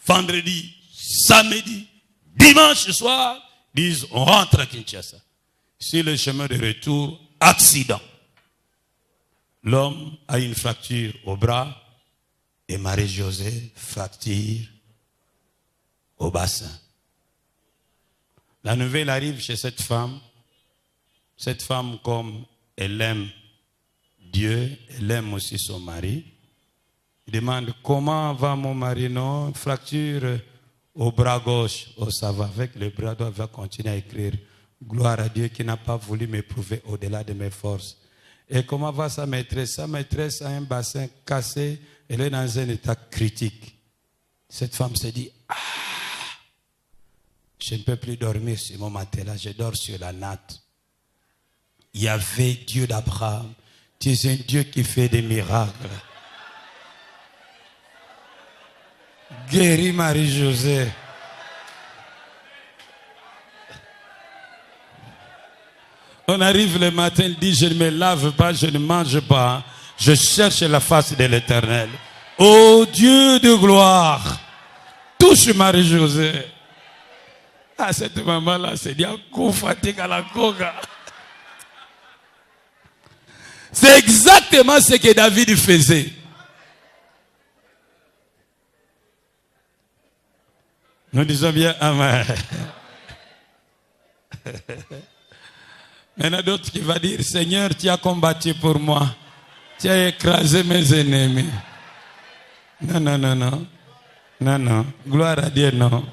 Vendredi, samedi, dimanche soir, disent on rentre à Kinshasa. Sur le chemin de retour, accident. L'homme a une fracture au bras et Marie-Josée fracture au bassin. La nouvelle arrive chez cette femme. Cette femme, comme elle aime Dieu, elle aime aussi son mari. Il demande comment va mon mari? Non, fracture au bras gauche. Oh, ça va, avec le bras droit, va continuer à écrire. Gloire à Dieu qui n'a pas voulu m'éprouver au-delà de mes forces. Et comment va sa maîtresse? Sa maîtresse a un bassin cassé, elle est dans un état critique. Cette femme se dit, je ne peux plus dormir sur mon matelas, je dors sur la natte. Il y avait Dieu d'Abraham. Tu es un Dieu qui fait des miracles. Guéris Marie-Josée. On arrive le matin, il dit, je ne me lave pas, je ne mange pas. Je cherche la face de l'Éternel. Ô Dieu de gloire, touche Marie-Josée. Ah, cette maman-là, c'est dit, à la coga. C'est exactement ce que David faisait. Nous disons bien Amen. Il y en a d'autres qui vont dire, Seigneur, tu as combattu pour moi. Tu as écrasé mes ennemis. Non, non, non, non. Non, non. Gloire à Dieu, non.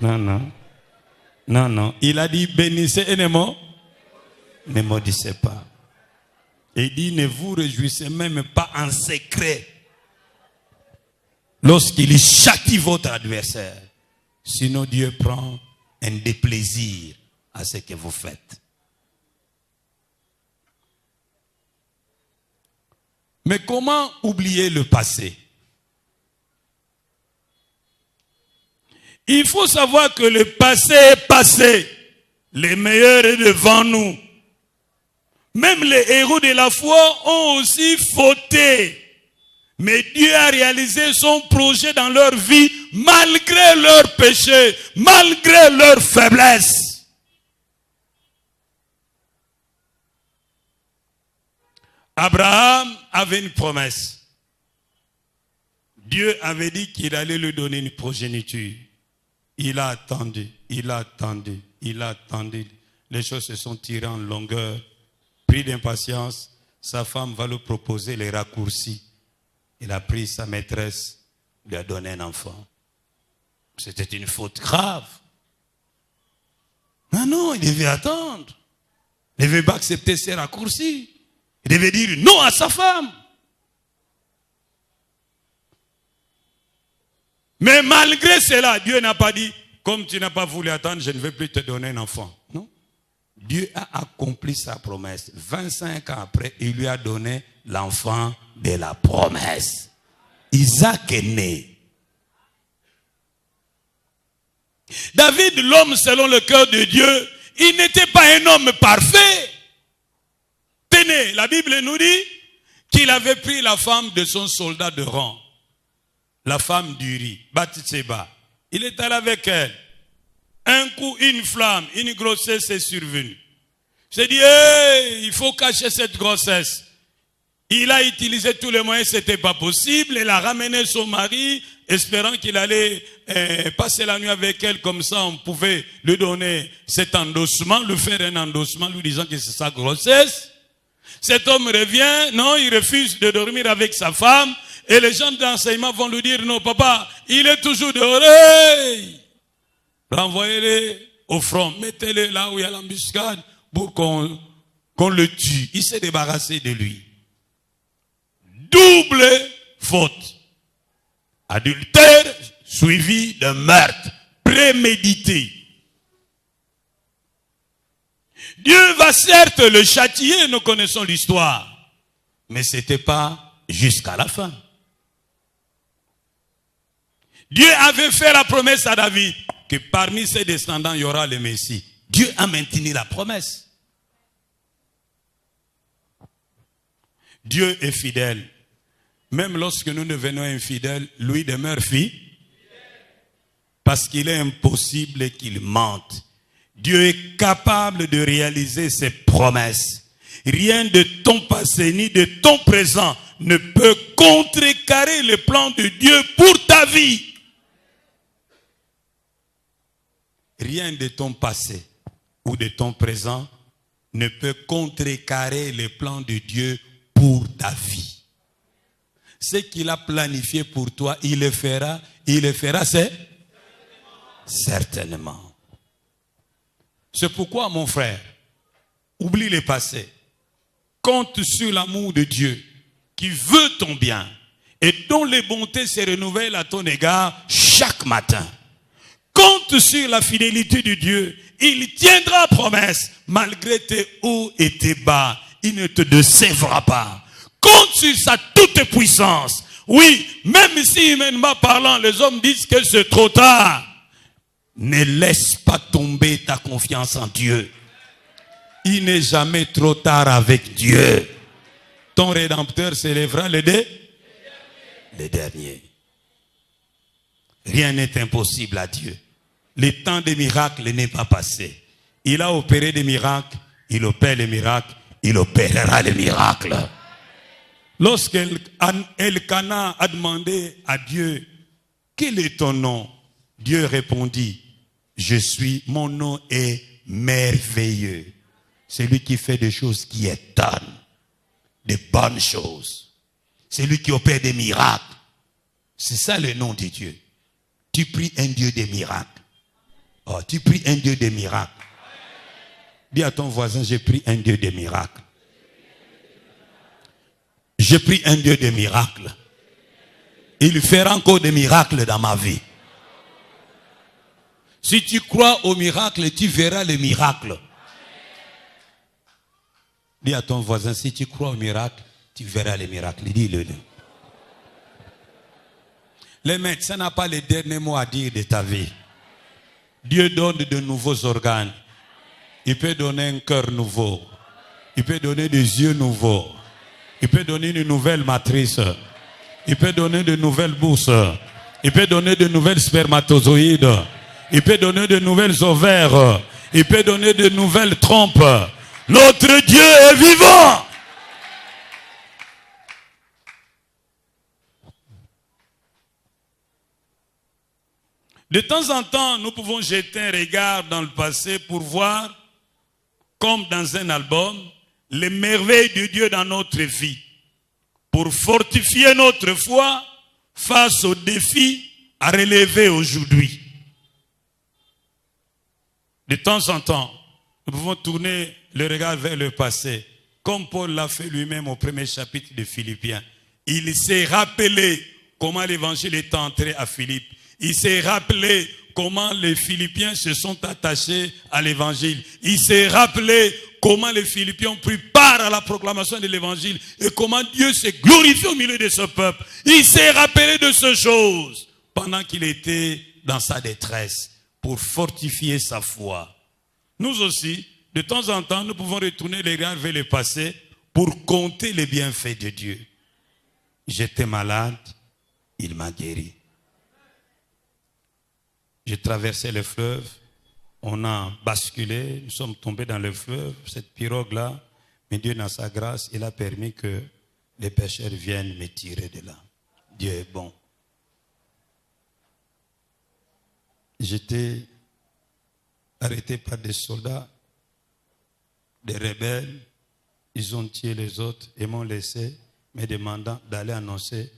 Non, non. Non, non. Il a dit, bénissez et ne maudissez pas. Et il dit, ne vous réjouissez même pas en secret lorsqu'il châtie votre adversaire. Sinon Dieu prend un déplaisir à ce que vous faites. Mais comment oublier le passé? Il faut savoir que le passé est passé. Le meilleur est devant nous. Même les héros de la foi ont aussi fauté. Mais Dieu a réalisé son projet dans leur vie malgré leurs péchés, malgré leurs faiblesses. Abraham avait une promesse. Dieu avait dit qu'il allait lui donner une progéniture. Il a attendu, il a attendu, il a attendu. Les choses se sont tirées en longueur. Pris d'impatience, sa femme va lui proposer les raccourcis. Il a pris sa maîtresse, lui a donné un enfant. C'était une faute grave. Mais non, il devait attendre. Il ne devait pas accepter ces raccourcis. Il devait dire non à sa femme. Mais malgré cela, Dieu n'a pas dit, comme tu n'as pas voulu attendre, je ne vais plus te donner un enfant. Non. Dieu a accompli sa promesse. 25 ans après, il lui a donné l'enfant de la promesse. Isaac est né. David, l'homme selon le cœur de Dieu, il n'était pas un homme parfait. Tenez, la Bible nous dit qu'il avait pris la femme de son soldat de rang. La femme d'Uri, Bathsheba. Il est allé avec elle. Un coup, une flamme, une grossesse est survenue. Il s'est dit, hey, il faut cacher cette grossesse. Il a utilisé tous les moyens, ce n'était pas possible. Il a ramené son mari, espérant qu'il allait passer la nuit avec elle. Comme ça, on pouvait lui donner cet endossement, lui faire un endossement, lui disant que c'est sa grossesse. Cet homme revient, non, il refuse de dormir avec sa femme. Et les gens d'enseignement vont lui dire, non, papa, il est toujours dehors. Hey! Renvoyez-le au front, mettez-le là où il y a l'embuscade pour qu'on le tue. Il s'est débarrassé de lui. Double faute. Adultère suivi de meurtre prémédité. Dieu va certes le châtier, nous connaissons l'histoire. Mais ce n'était pas jusqu'à la fin. Dieu avait fait la promesse à David que parmi ses descendants, il y aura le Messie. Dieu a maintenu la promesse. Dieu est fidèle. Même lorsque nous devenons infidèles, lui demeure fidèle. Parce qu'il est impossible qu'il mente. Dieu est capable de réaliser ses promesses. Rien de ton passé ni de ton présent ne peut contrecarrer le plan de Dieu pour ta vie. Rien de ton passé ou de ton présent ne peut contrecarrer le plan de Dieu pour ta vie. Ce qu'il a planifié pour toi, il le fera, c'est certainement. C'est pourquoi, mon frère, oublie le passé. Compte sur l'amour de Dieu qui veut ton bien et dont les bontés se renouvellent à ton égard chaque matin. Compte sur la fidélité de Dieu. Il tiendra promesse malgré tes hauts et tes bas. Il ne te décevra pas. Compte sur sa toute puissance. Oui, même si humainement parlant, les hommes disent que c'est trop tard. Ne laisse pas tomber ta confiance en Dieu. Il n'est jamais trop tard avec Dieu. Ton Rédempteur s'élèvera le dernier. Rien n'est impossible à Dieu. Le temps des miracles n'est pas passé. Il a opéré des miracles, il opère les miracles, il opérera les miracles. Lorsqu'Elkana a demandé à Dieu, quel est ton nom? Dieu répondit, mon nom est merveilleux. C'est lui qui fait des choses qui étonnent, des bonnes choses. C'est lui qui opère des miracles. C'est ça le nom de Dieu. Tu pries un Dieu des miracles. Oh, tu pries un Dieu des miracles. Dis à ton voisin, j'ai pris un Dieu des miracles. J'ai pris un Dieu des miracles. Il fera encore des miracles dans ma vie. Si tu crois au miracle, tu verras les miracles. Dis à ton voisin, si tu crois au miracle, tu verras les miracles. Dis-le. Le médecin n'a pas le dernier mot à dire de ta vie. Dieu donne de nouveaux organes. Il peut donner un cœur nouveau. Il peut donner des yeux nouveaux. Il peut donner une nouvelle matrice. Il peut donner de nouvelles bourses. Il peut donner de nouvelles spermatozoïdes. Il peut donner de nouvelles ovaires. Il peut donner de nouvelles trompes. Notre Dieu est vivant. De temps en temps, nous pouvons jeter un regard dans le passé pour voir, comme dans un album, les merveilles de Dieu dans notre vie, pour fortifier notre foi face aux défis à relever aujourd'hui. De temps en temps, nous pouvons tourner le regard vers le passé, comme Paul l'a fait lui-même au premier chapitre de Philippiens. Il s'est rappelé comment l'évangile est entré à Philippe. Il s'est rappelé comment les Philippiens se sont attachés à l'évangile. Il s'est rappelé comment les Philippiens ont pris part à la proclamation de l'évangile et comment Dieu s'est glorifié au milieu de ce peuple. Il s'est rappelé de ces choses pendant qu'il était dans sa détresse pour fortifier sa foi. Nous aussi, de temps en temps, nous pouvons retourner les regards vers le passé pour compter les bienfaits de Dieu. J'étais malade, il m'a guéri. J'ai traversé le fleuve, on a basculé, nous sommes tombés dans le fleuve, cette pirogue-là, mais Dieu, dans sa grâce, il a permis que les pêcheurs viennent me tirer de là. Dieu est bon. J'étais arrêté par des soldats, des rebelles, ils ont tué les autres et m'ont laissé, me demandant d'aller annoncer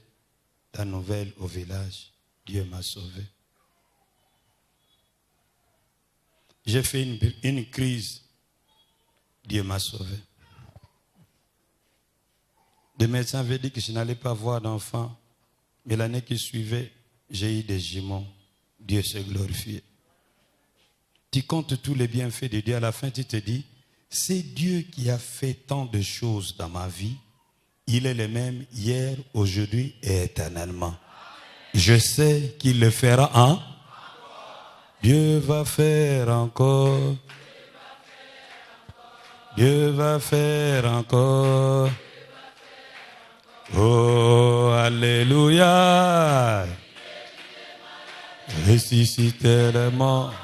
la nouvelle au village. Dieu m'a sauvé. J'ai fait une crise. Dieu m'a sauvé. Les médecins avaient dit que je n'allais pas avoir d'enfant. Mais l'année qui suivait, j'ai eu des jumeaux. Dieu s'est glorifié. Tu comptes tous les bienfaits de Dieu. À la fin, tu te dis, c'est Dieu qui a fait tant de choses dans ma vie. Il est le même hier, aujourd'hui et éternellement. Je sais qu'il le fera en Dieu va faire encore. Dieu va faire encore. Oh, alléluia. Ressuscité les morts.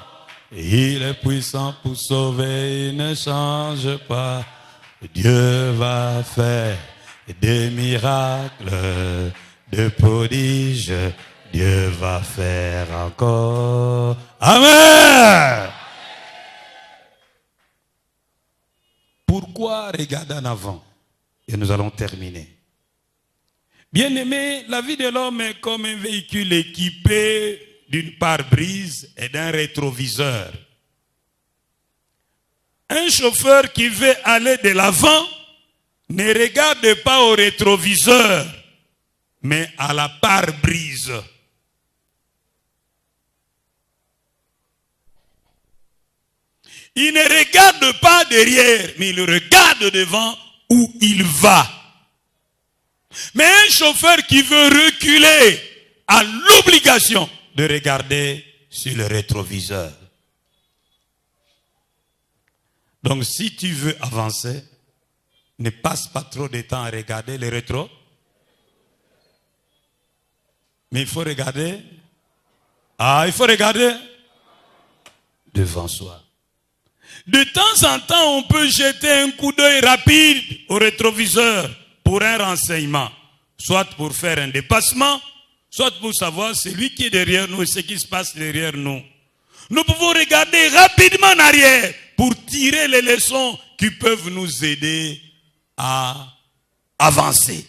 Il est puissant pour sauver, il ne change pas. Dieu va faire des miracles, des prodiges. Dieu va faire encore. Amen. Pourquoi regarder en avant? Et nous allons terminer. Bien-aimé, la vie de l'homme est comme un véhicule équipé d'une pare-brise et d'un rétroviseur. Un chauffeur qui veut aller de l'avant ne regarde pas au rétroviseur, mais à la pare-brise. Il ne regarde pas derrière, mais il regarde devant où il va. Mais un chauffeur qui veut reculer a l'obligation de regarder sur le rétroviseur. Donc si tu veux avancer, ne passe pas trop de temps à regarder le rétro. Mais il faut regarder. Il faut regarder devant soi. De temps en temps, on peut jeter un coup d'œil rapide au rétroviseur pour un renseignement. Soit pour faire un dépassement, soit pour savoir celui qui est derrière nous et ce qui se passe derrière nous. Nous pouvons regarder rapidement en arrière pour tirer les leçons qui peuvent nous aider à avancer.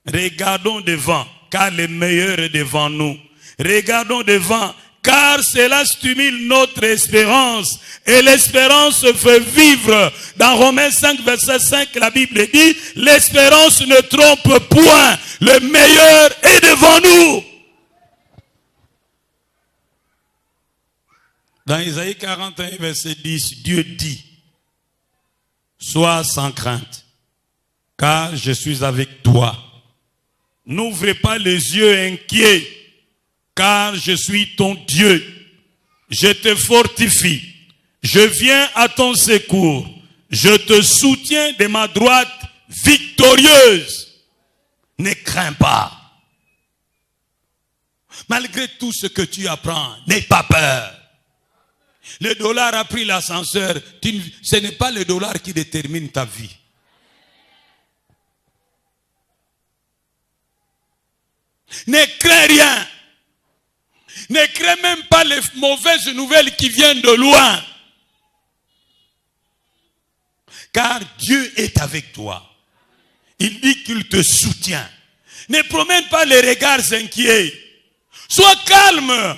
Regardons devant, car le meilleur est devant nous. Regardons devant, car cela stimule notre espérance. Et l'espérance se fait vivre. Dans Romains 5, verset 5, la Bible dit, l'espérance ne trompe point. Le meilleur est devant nous. Dans Isaïe 41, verset 10, Dieu dit, sois sans crainte, car je suis avec toi. N'ouvrez pas les yeux inquiets, car je suis ton Dieu. Je te fortifie. Je viens à ton secours. Je te soutiens de ma droite victorieuse. Ne crains pas. Malgré tout ce que tu apprends, n'aie pas peur. Le dollar a pris l'ascenseur. Ce n'est pas le dollar qui détermine ta vie. Ne crains rien. Ne crains même pas les mauvaises nouvelles qui viennent de loin. Car Dieu est avec toi. Il dit qu'il te soutient. Ne promène pas les regards inquiets. Sois calme.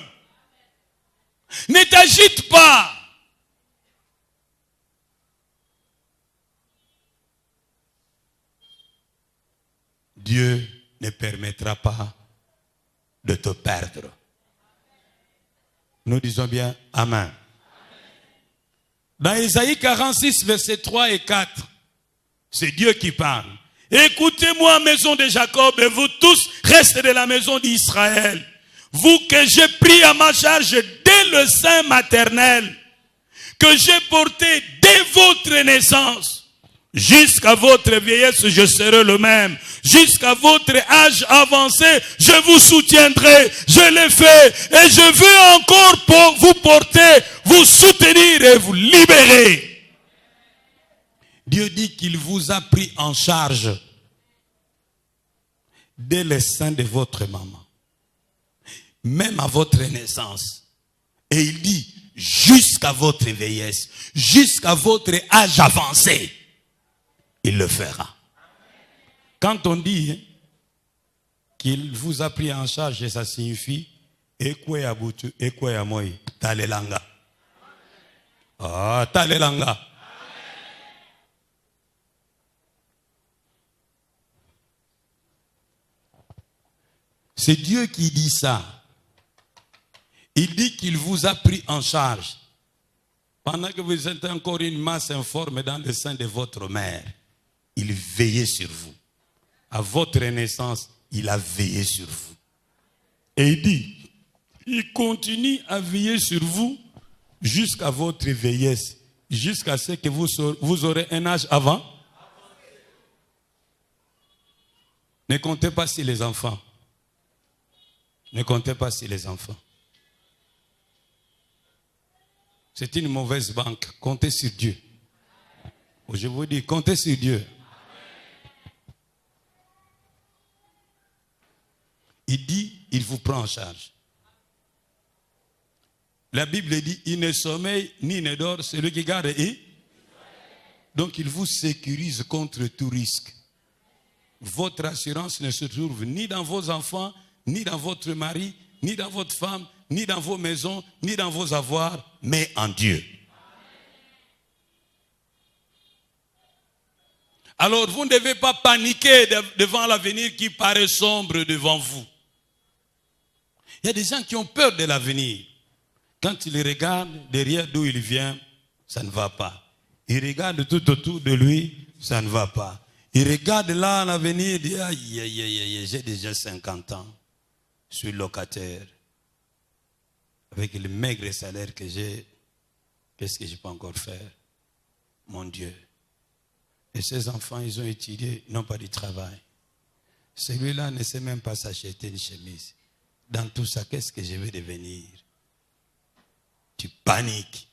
Ne t'agite pas. Dieu ne permettra pas de te perdre. Nous disons bien Amen. Dans Isaïe 46, versets 3 et 4, c'est Dieu qui parle. Écoutez-moi, maison de Jacob, et vous tous, restes de la maison d'Israël. Vous que j'ai pris à ma charge dès le sein maternel, que j'ai porté dès votre naissance. Jusqu'à votre vieillesse, je serai le même. Jusqu'à votre âge avancé, je vous soutiendrai. Je l'ai fait et je veux encore pour vous porter, vous soutenir et vous libérer. Dieu dit qu'il vous a pris en charge dès le sein de votre maman, même à votre naissance. Et il dit jusqu'à votre vieillesse, jusqu'à votre âge avancé. Il le fera. Quand on dit qu'il vous a pris en charge, ça signifie Ekwe Abutu, Ekwe Amoi, Talelanga. Ah, Talelanga. C'est Dieu qui dit ça. Il dit qu'il vous a pris en charge. Pendant que vous êtes encore une masse informe dans le sein de votre mère. Il veillait sur vous. À votre naissance, il a veillé sur vous. Et il dit, il continue à veiller sur vous jusqu'à votre vieillesse, jusqu'à ce que vous aurez un âge avant. Ne comptez pas sur les enfants. Ne comptez pas sur les enfants. C'est une mauvaise banque. Comptez sur Dieu. Je vous dis, comptez sur Dieu. Il dit, il vous prend en charge. La Bible dit, il ne sommeille ni ne dort, celui qui garde et. Donc il vous sécurise contre tout risque. Votre assurance ne se trouve ni dans vos enfants, ni dans votre mari, ni dans votre femme, ni dans vos maisons, ni dans vos avoirs, mais en Dieu. Alors vous ne devez pas paniquer devant l'avenir qui paraît sombre devant vous. Il y a des gens qui ont peur de l'avenir. Quand ils regardent derrière d'où il vient, ça ne va pas. Ils regardent tout autour de lui, ça ne va pas. Ils regardent là l'avenir, ils disent aïe, aïe, aïe, aïe, j'ai déjà 50 ans, je suis locataire. Avec le maigre salaire que j'ai, qu'est-ce que je peux encore faire? Mon Dieu. Et ces enfants, ils ont étudié, ils n'ont pas du travail. Celui-là ne sait même pas s'acheter une chemise. Dans tout ça, qu'est-ce que je vais devenir? Tu paniques.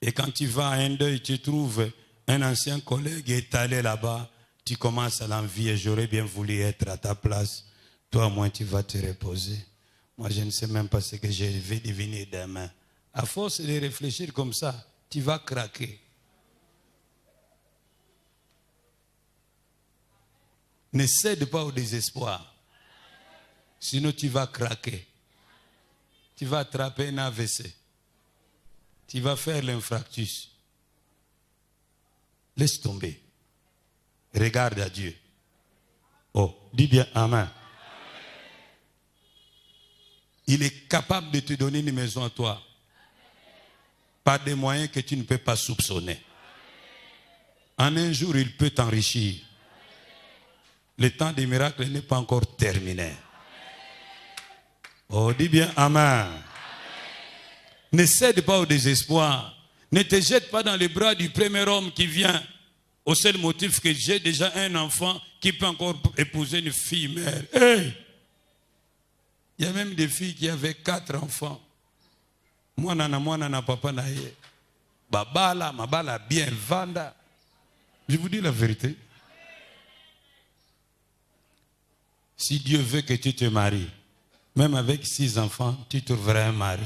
Et quand tu vas à un deuil, tu trouves un ancien collègue étalé là-bas, tu commences à l'envier. J'aurais bien voulu être à ta place. Toi, moi, tu vas te reposer. Moi, je ne sais même pas ce que je vais devenir demain. À force de réfléchir comme ça, tu vas craquer. Ne cède pas au désespoir. Sinon, tu vas craquer. Tu vas attraper un AVC. Tu vas faire l'infarctus. Laisse tomber. Regarde à Dieu. Oh, dis bien Amen. Il est capable de te donner une maison à toi. Par des moyens que tu ne peux pas soupçonner. En un jour, il peut t'enrichir. Le temps des miracles n'est pas encore terminé. Oh, dis bien Amen. Ne cède pas au désespoir. Ne te jette pas dans les bras du premier homme qui vient au seul motif que j'ai déjà un enfant qui peut encore épouser une fille mère. Hey! Il y a même des filles qui avaient 4 enfants. Moi, nana, papa, naye. Babala, mabala, bien, vanda. Je vous dis la vérité. Si Dieu veut que tu te maries, Même avec 6 enfants, tu trouveras un mari.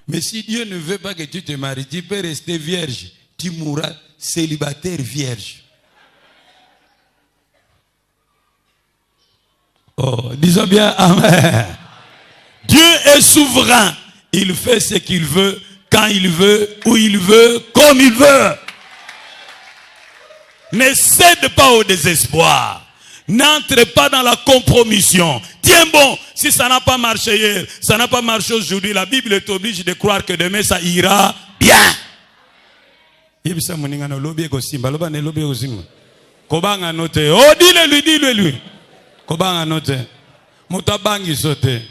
Mais si Dieu ne veut pas que tu te maries, tu peux rester vierge. Tu mourras célibataire vierge. Oh, disons bien Amen. Dieu est souverain. Il fait ce qu'il veut, quand il veut, où il veut, comme il veut. Ne cède pas au désespoir. N'entre pas dans la compromission. Tiens bon, si ça n'a pas marché hier, ça n'a pas marché aujourd'hui, la Bible t'oblige de croire que demain ça ira bien. Kobanga note. Oh, dis-le lui. Kobanga note. Mutabangi sote.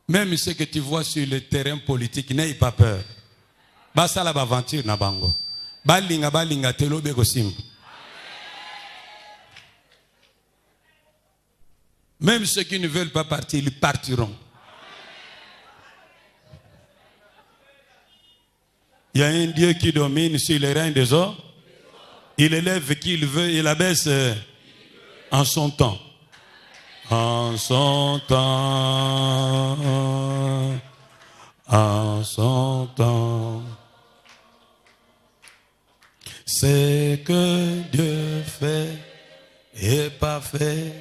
Même ce que tu vois sur le terrain politique, n'aie pas peur. Basa la aventure na bango. Balinga te lobe ko simba. Même ceux qui ne veulent pas partir, ils partiront. Il y a un Dieu qui domine sur les reins des hommes. Il élève qui il veut, il abaisse en son temps. En son temps. En son temps. Ce que Dieu fait est parfait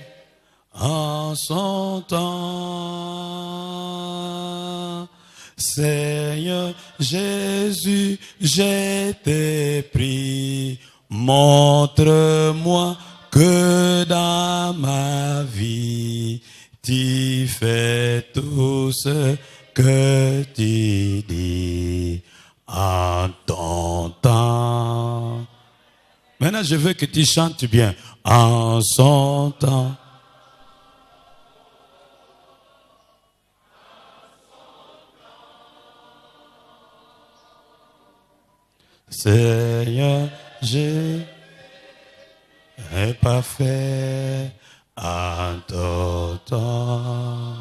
en son temps. Seigneur Jésus, je te prie, montre-moi que dans ma vie, tu fais tout ce que tu dis en ton temps. Maintenant, je veux que tu chantes bien. En son temps. Seigneur, j'ai parfait en ton temps.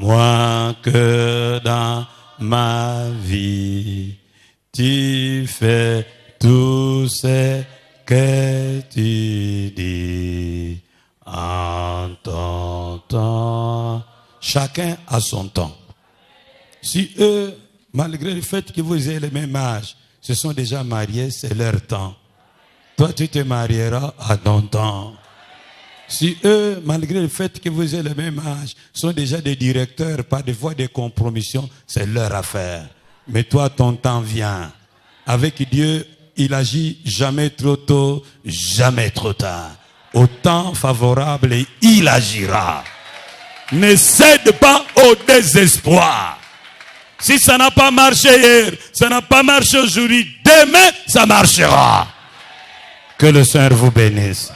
Montre-moi que dans ma vie, tu fais tout ce que tu dis en ton temps. Chacun a son temps. Si eux, malgré le fait que vous ayez le même âge, se sont déjà mariés, c'est leur temps. Toi, tu te marieras à ton temps. Si eux, malgré le fait que vous ayez le même âge, sont déjà des directeurs par des voies de compromission, c'est leur affaire. Mais toi, ton temps vient. Avec Dieu, il agit jamais trop tôt, jamais trop tard. Au temps favorable, il agira. Ne cède pas au désespoir. Si ça n'a pas marché hier, ça n'a pas marché aujourd'hui, demain, ça marchera. Que le Seigneur vous bénisse.